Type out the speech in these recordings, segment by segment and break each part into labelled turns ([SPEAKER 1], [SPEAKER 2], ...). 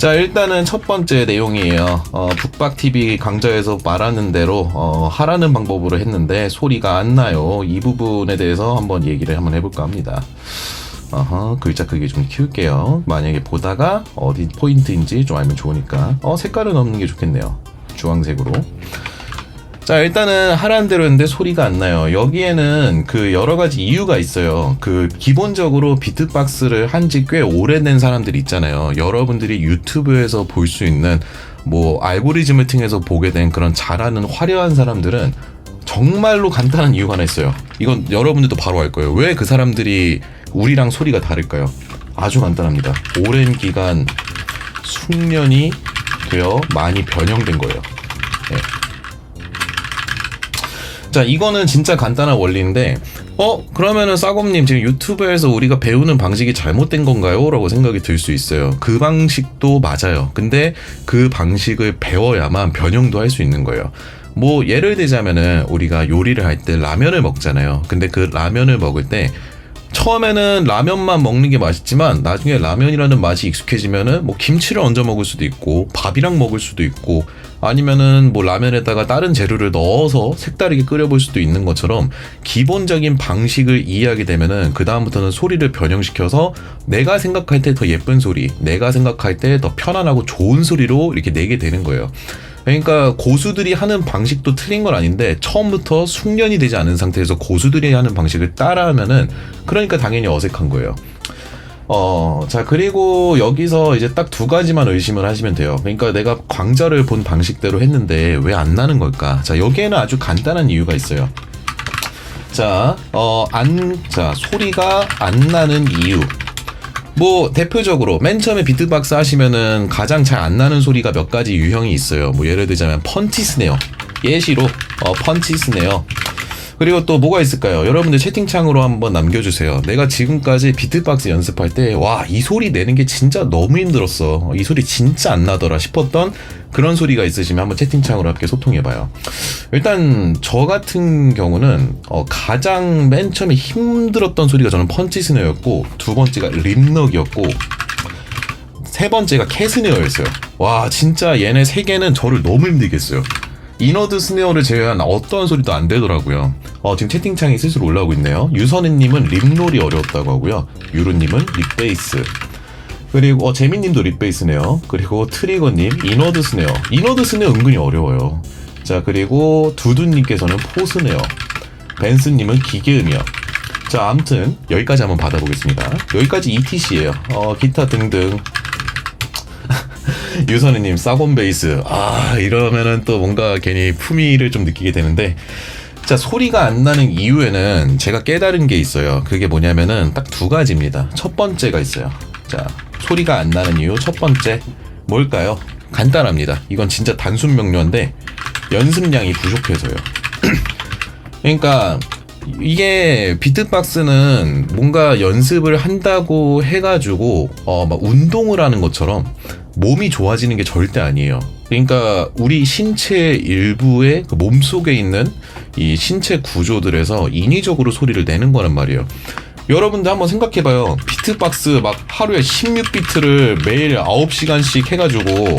[SPEAKER 1] 자, 일단은 첫 번째 내용이에요. 북박TV 강좌에서 말하는 대로 하라는 방법으로 했는데 소리가 안 나요. 이 부분에 대해서 한번 얘기를 한번 해볼까 합니다. 글자 크기 좀 키울게요. 만약에 보다가 어디 포인트인지 좀 알면 좋으니까 색깔은 없는 게 좋겠네요. 주황색으로. 자, 일단은 하라는 대로 했는데 소리가 안 나요. 여기에는 그 여러 가지 이유가 있어요. 그 기본적으로 비트박스를 한지 꽤 오래된 사람들 있잖아요. 여러분들이 유튜브에서 볼 수 있는 뭐 알고리즘을 통해서 보게 된 그런 잘하는 화려한 사람들은 정말로 간단한 이유가 하나 있어요. 이건 여러분들도 바로 알 거예요. 왜 그 사람들이 우리랑 소리가 다를까요? 아주 간단합니다. 오랜 기간 숙련이 되어 많이 변형된 거예요. 네. 자, 이거는 진짜 간단한 원리인데 그러면은 싸곰님 지금 유튜브에서 우리가 배우는 방식이 잘못된 건가요? 라고 생각이 들 수 있어요. 그 방식도 맞아요. 근데 그 방식을 배워야만 변형도 할 수 있는 거예요. 뭐 예를 들자면은 우리가 요리를 할 때 라면을 먹잖아요. 근데 그 라면을 먹을 때 처음에는 라면만 먹는 게 맛있지만 나중에 라면이라는 맛이 익숙해지면은 뭐 김치를 얹어 먹을 수도 있고 밥이랑 먹을 수도 있고 아니면은 뭐 라면에다가 다른 재료를 넣어서 색다르게 끓여볼 수도 있는 것처럼 기본적인 방식을 이해하게 되면은 그 다음부터는 소리를 변형시켜서 내가 생각할 때 더 예쁜 소리, 내가 생각할 때 더 편안하고 좋은 소리로 이렇게 내게 되는 거예요. 그러니까 고수들이 하는 방식도 틀린 건 아닌데 처음부터 숙련이 되지 않은 상태에서 고수들이 하는 방식을 따라하면은 그러니까 당연히 어색한 거예요. 자, 그리고 여기서 이제 딱 두 가지만 의심을 하시면 돼요. 그러니까 내가 강좌를 본 방식대로 했는데 왜 안 나는 걸까? 자, 여기에는 아주 간단한 이유가 있어요. 자, 소리가 안 나는 이유. 뭐 대표적으로 맨 처음에 비트박스 하시면은 가장 잘 안 나는 소리가 몇 가지 유형이 있어요. 뭐 예를 들자면 펀치 스네어, 예시로 펀치 스네어. 그리고 또 뭐가 있을까요? 여러분들 채팅창으로 한번 남겨주세요. 내가 지금까지 비트박스 연습할 때 와, 이 소리 내는 게 진짜 너무 힘들었어, 이 소리 진짜 안 나더라 싶었던 그런 소리가 있으시면 한번 채팅창으로 함께 소통해봐요. 일단 저 같은 경우는 가장 맨 처음에 힘들었던 소리가 저는 펀치 스네어였고, 두 번째가 립넉이었고, 세 번째가 캐스네어였어요. 와, 진짜 얘네 세 개는 저를 너무 힘들게 했어요. 이너드 스네어를 제외한 어떤 소리도 안 되더라고요. 지금 채팅창에 스스로 올라오고 있네요. 유선희님은 립롤이 어려웠다고 하고요. 유루님은 립베이스. 그리고 재민님도 립베이스네요. 그리고 트리거님 이너드 스네어. 이너드 스네어 은근히 어려워요. 자, 그리고 두두님께서는 포스네어. 벤스님은 기계음이요. 자, 아무튼 여기까지 한번 받아보겠습니다. 여기까지 ETC예요. 기타 등등. 유선희님 싸곰 베이스. 이러면은 또 뭔가 괜히 품위를 좀 느끼게 되는데, 자, 소리가 안 나는 이유에는 제가 깨달은 게 있어요. 그게 뭐냐면은 딱 두 가지입니다. 첫 번째가 있어요. 자, 소리가 안 나는 이유 첫 번째 뭘까요? 간단합니다. 이건 진짜 단순 명료한데 연습량이 부족해서요. 그러니까 이게 비트박스는 뭔가 연습을 한다고 해가지고 막 운동을 하는 것처럼 몸이 좋아지는 게 절대 아니에요. 그러니까 우리 신체 일부의 그 몸속에 있는 이 신체 구조들에서 인위적으로 소리를 내는 거란 말이에요. 여러분들 한번 생각해봐요. 비트박스 막 하루에 16비트를 매일 9시간씩 해가지고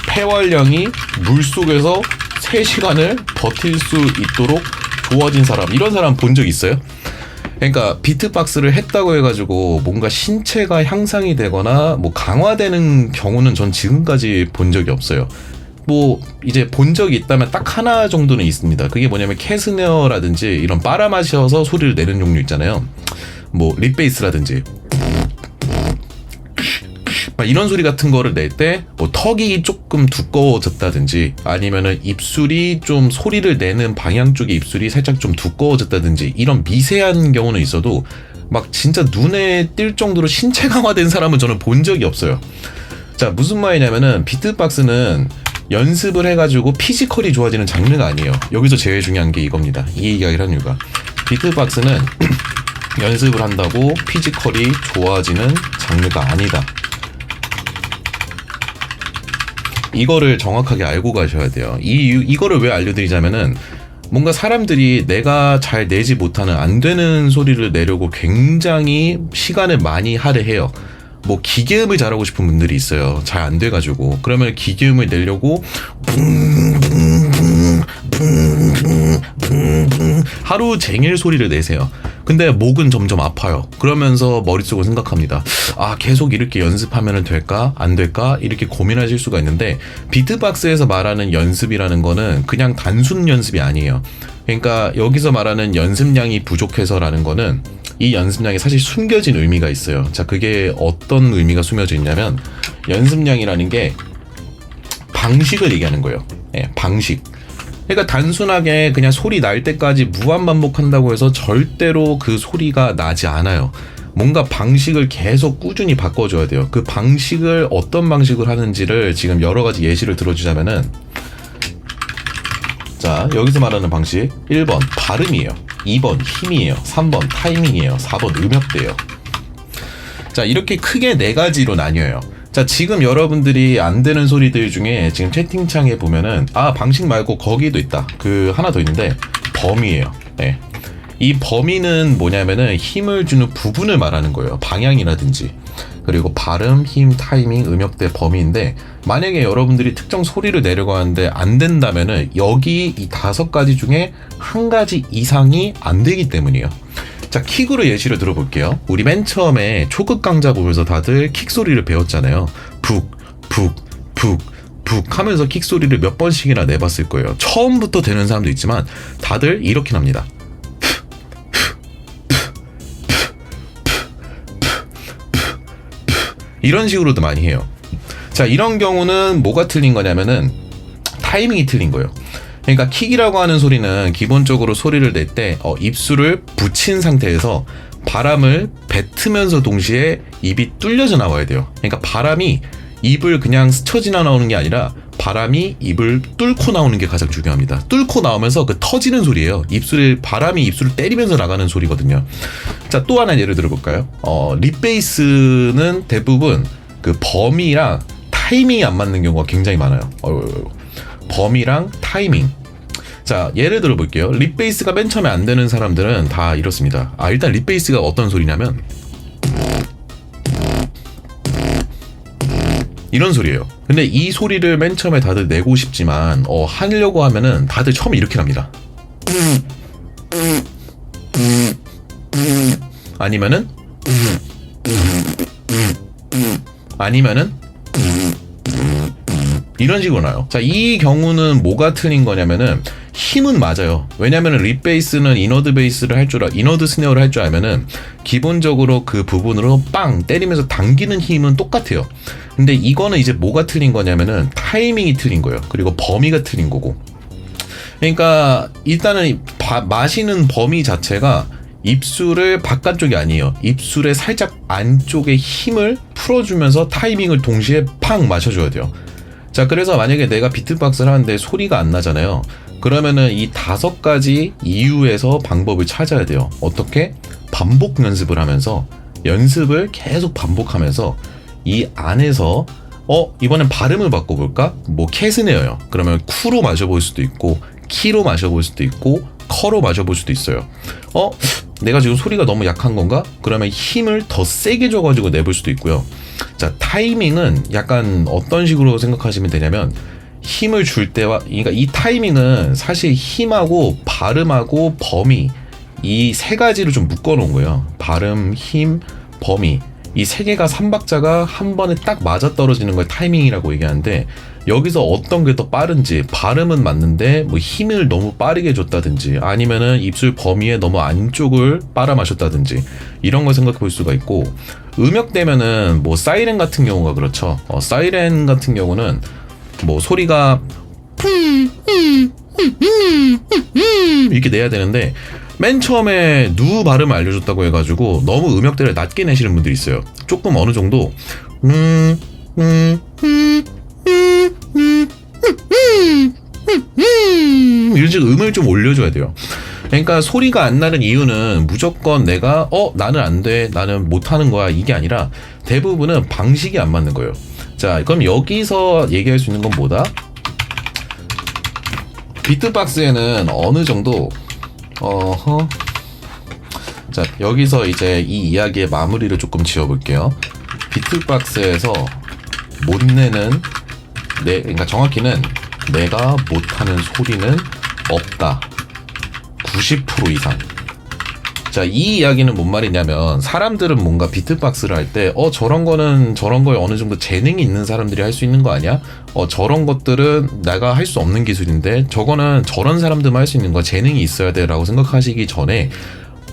[SPEAKER 1] 폐활량이 물속에서 3시간을 버틸 수 있도록 좋아진 사람, 이런 사람 본 적 있어요? 그러니까 비트박스를 했다고 해가지고 뭔가 신체가 향상이 되거나 뭐 강화되는 경우는 전 지금까지 본 적이 없어요. 뭐 이제 본 적이 있다면 딱 하나 정도는 있습니다. 그게 뭐냐면 캐스네어라든지 이런 빨아마셔서 소리를 내는 종류 있잖아요. 뭐 립베이스라든지 이런 소리 같은 거를 낼 때 뭐 턱이 조금 두꺼워졌다든지 아니면은 입술이 좀 소리를 내는 방향 쪽의 입술이 살짝 좀 두꺼워졌다든지 이런 미세한 경우는 있어도 막 진짜 눈에 띌 정도로 신체 강화된 사람은 저는 본 적이 없어요. 자, 무슨 말이냐면은 비트박스는 연습을 해가지고 피지컬이 좋아지는 장르가 아니에요. 여기서 제일 중요한 게 이겁니다. 이 이야기를 하는 이유가 비트박스는 연습을 한다고 피지컬이 좋아지는 장르가 아니다. 이거를 정확하게 알고 가셔야 돼요. 이거를 왜 알려드리자면은 뭔가 사람들이 내가 잘 내지 못하는 안 되는 소리를 내려고 굉장히 시간을 많이 할애해요. 뭐 기계음을 잘하고 싶은 분들이 있어요. 잘 안 돼가지고. 그러면 기계음을 내려고 하루 종일 소리를 내세요. 근데 목은 점점 아파요. 그러면서 머릿속으로 생각합니다. 아, 계속 이렇게 연습하면 될까? 안 될까? 이렇게 고민하실 수가 있는데, 비트박스에서 말하는 연습이라는 거는 그냥 단순 연습이 아니에요. 그러니까 여기서 말하는 연습량이 부족해서라는 거는 이 연습량에 사실 숨겨진 의미가 있어요. 자, 그게 어떤 의미가 숨겨져 있냐면, 연습량이라는 게 방식을 얘기하는 거예요. 예, 방식. 그러니까 단순하게 그냥 소리 날 때까지 무한 반복한다고 해서 절대로 그 소리가 나지 않아요. 뭔가 방식을 계속 꾸준히 바꿔줘야 돼요. 그 방식을 어떤 방식을 하는지를 지금 여러 가지 예시를 들어주자면은, 자, 여기서 말하는 방식 1번 발음이에요. 2번 힘이에요. 3번 타이밍이에요. 4번 음역대예요. 자, 이렇게 크게 4가지로 나뉘어요. 자, 지금 여러분들이 안 되는 소리들 중에 지금 채팅창에 보면은, 아, 방식 말고 거기도 있다. 그 하나 더 있는데 범위예요. 네. 이 범위는 뭐냐면은 힘을 주는 부분을 말하는 거예요. 방향이라든지. 그리고 발음, 힘, 타이밍, 음역대, 범위인데, 만약에 여러분들이 특정 소리를 내려고 하는데 안 된다면은 여기 이 5가지 중에 한 가지 이상이 안 되기 때문이에요. 자, 킥으로 예시를 들어볼게요. 우리 맨 처음에 초급 강좌 보면서 다들 킥 소리를 배웠잖아요. 북, 북, 북, 북 하면서 킥 소리를 몇 번씩이나 내봤을 거예요. 처음부터 되는 사람도 있지만 다들 이렇게 납니다. 이런 식으로도 많이 해요. 자, 이런 경우는 뭐가 틀린 거냐면은 타이밍이 틀린 거예요. 그러니까 킥이라고 하는 소리는 기본적으로 소리를 낼 때 입술을 붙인 상태에서 바람을 뱉으면서 동시에 입이 뚫려져 나와야 돼요. 그러니까 바람이 입을 그냥 스쳐 지나 나오는 게 아니라 바람이 입을 뚫고 나오는 게 가장 중요합니다. 뚫고 나오면서 그 터지는 소리예요. 바람이 입술을 때리면서 나가는 소리거든요. 자, 또 하나 예를 들어볼까요? 립베이스는 대부분 그 범위랑 타이밍이 안 맞는 경우가 굉장히 많아요. 범위랑 타이밍. 자, 예를 들어 볼게요. 립베이스가 맨 처음에 안 되는 사람들은 다 이렇습니다. 아, 일단 립베이스가 어떤 소리냐면 이런 소리예요. 근데 이 소리를 맨 처음에 다들 내고 싶지만 하려고 하면은 다들 처음에 이렇게 납니다. 아니면은 이런 식으로 나요. 자, 이 경우는 뭐가 틀린 거냐면은 힘은 맞아요. 왜냐면은 립 베이스는 이너드 스네어를 할 줄 알면은 기본적으로 그 부분으로 빵 때리면서 당기는 힘은 똑같아요. 근데 이거는 이제 뭐가 틀린 거냐면은 타이밍이 틀린 거예요. 그리고 범위가 틀린 거고. 그러니까 일단은 마시는 범위 자체가 입술을 바깥쪽이 아니에요. 입술의 살짝 안쪽에 힘을 풀어주면서 타이밍을 동시에 팍 마셔줘야 돼요. 자, 그래서 만약에 내가 비트박스를 하는데 소리가 안 나잖아요. 그러면은 이 5가지 이유에서 방법을 찾아야 돼요. 어떻게? 반복 연습을 하면서 연습을 계속 반복하면서 이 안에서 이번엔 발음을 바꿔볼까? 뭐 캐스네어요. 그러면 쿠로 마셔볼 수도 있고 키로 마셔볼 수도 있고 커로 마셔볼 수도 있어요. 내가 지금 소리가 너무 약한 건가? 그러면 힘을 더 세게 줘가지고 내볼 수도 있고요. 자, 타이밍은 약간 어떤 식으로 생각하시면 되냐면 힘을 줄 때와, 그러니까 이 타이밍은 사실 힘하고 발음하고 범위 이 3가지를 좀 묶어 놓은 거예요. 발음, 힘, 범위 이 3개가 3박자가 한 번에 딱 맞아떨어지는 걸 타이밍이라고 얘기하는데, 여기서 어떤 게 더 빠른지, 발음은 맞는데 뭐 힘을 너무 빠르게 줬다든지 아니면은 입술 범위에 너무 안쪽을 빨아 마셨다든지 이런 걸 생각해 볼 수가 있고, 음역대면은 뭐 사이렌 같은 경우가 그렇죠. 사이렌 같은 경우는 뭐 소리가 이렇게 내야 되는데 맨 처음에 누 발음을 알려줬다고 해가지고 너무 음역대를 낮게 내시는 분들이 있어요. 조금 어느 정도 이런 식으로 음을 좀 올려줘야 돼요. 그러니까 소리가 안 나는 이유는 무조건 내가 나는 안 돼, 나는 못하는 거야, 이게 아니라 대부분은 방식이 안 맞는 거예요. 자, 그럼 여기서 얘기할 수 있는 건 뭐다? 비트박스에는 어느 정도 자, 여기서 이제 이 이야기의 마무리를 조금 지어볼게요. 비트박스에서 못 내는 그러니까 정확히는 내가 못하는 소리는 없다. 90% 이상. 자, 이 이야기는 뭔 말이냐면 사람들은 뭔가 비트박스를 할 때 저런 거는 저런 거에 어느 정도 재능이 있는 사람들이 할 수 있는 거 아니야? 저런 것들은 내가 할 수 없는 기술인데 저거는 저런 사람들만 할 수 있는 거야. 재능이 있어야 돼 라고 생각하시기 전에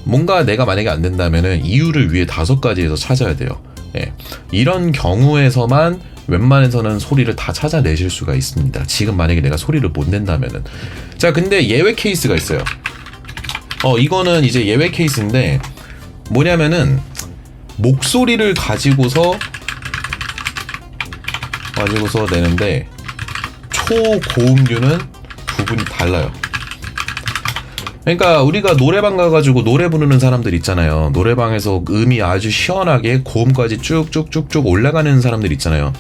[SPEAKER 1] 뭔가 내가 만약에 안 된다면은 이유를 위에 5가지에서 찾아야 돼요. 예. 이런 경우에서만 웬만해서는 소리를 다 찾아내실 수가 있습니다. 지금 만약에 내가 소리를 못 낸다면은. 자, 근데 예외 케이스가 있어요. 이거는 이제 예외 케이스인데 뭐냐면은 목소리를 가지고서 내는데 초고음류는 부분이 달라요. 그러니까 우리가 노래방 가가지고 노래 부르는 사람들 있잖아요. 노래방에서 음이 아주 시원하게 고음까지 쭉쭉쭉쭉 올라가는 사람들 있잖아요.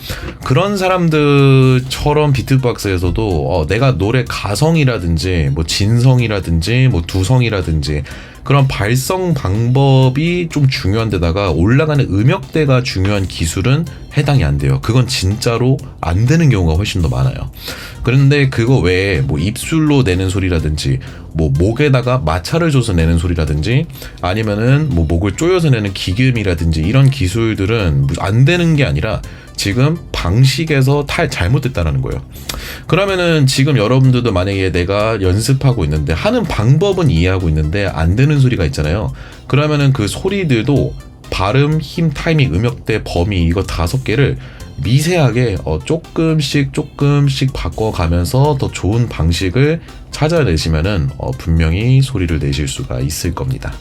[SPEAKER 1] 그런 사람들처럼 비트박스에서도 내가 노래 가성이라든지 뭐 진성이라든지 뭐 두성이라든지 그런 발성 방법이 좀 중요한 데다가 올라가는 음역대가 중요한 기술은 해당이 안 돼요. 그건 진짜로 안 되는 경우가 훨씬 더 많아요. 그런데 그거 외에 뭐 입술로 내는 소리라든지 뭐 목에다가 마찰을 줘서 내는 소리라든지 아니면은 뭐 목을 조여서 내는 기금이라든지 이런 기술들은 안 되는 게 아니라 지금 방식에서 잘못됐다는 거예요. 그러면은 지금 여러분들도 만약에 내가 연습하고 있는데 하는 방법은 이해하고 있는데 안 되는 소리가 있잖아요. 그러면은 그 소리들도 발음, 힘, 타이밍, 음역대, 범위 이거 5개를 미세하게 조금씩 바꿔가면서 더 좋은 방식을 찾아내시면은 분명히 소리를 내실 수가 있을 겁니다.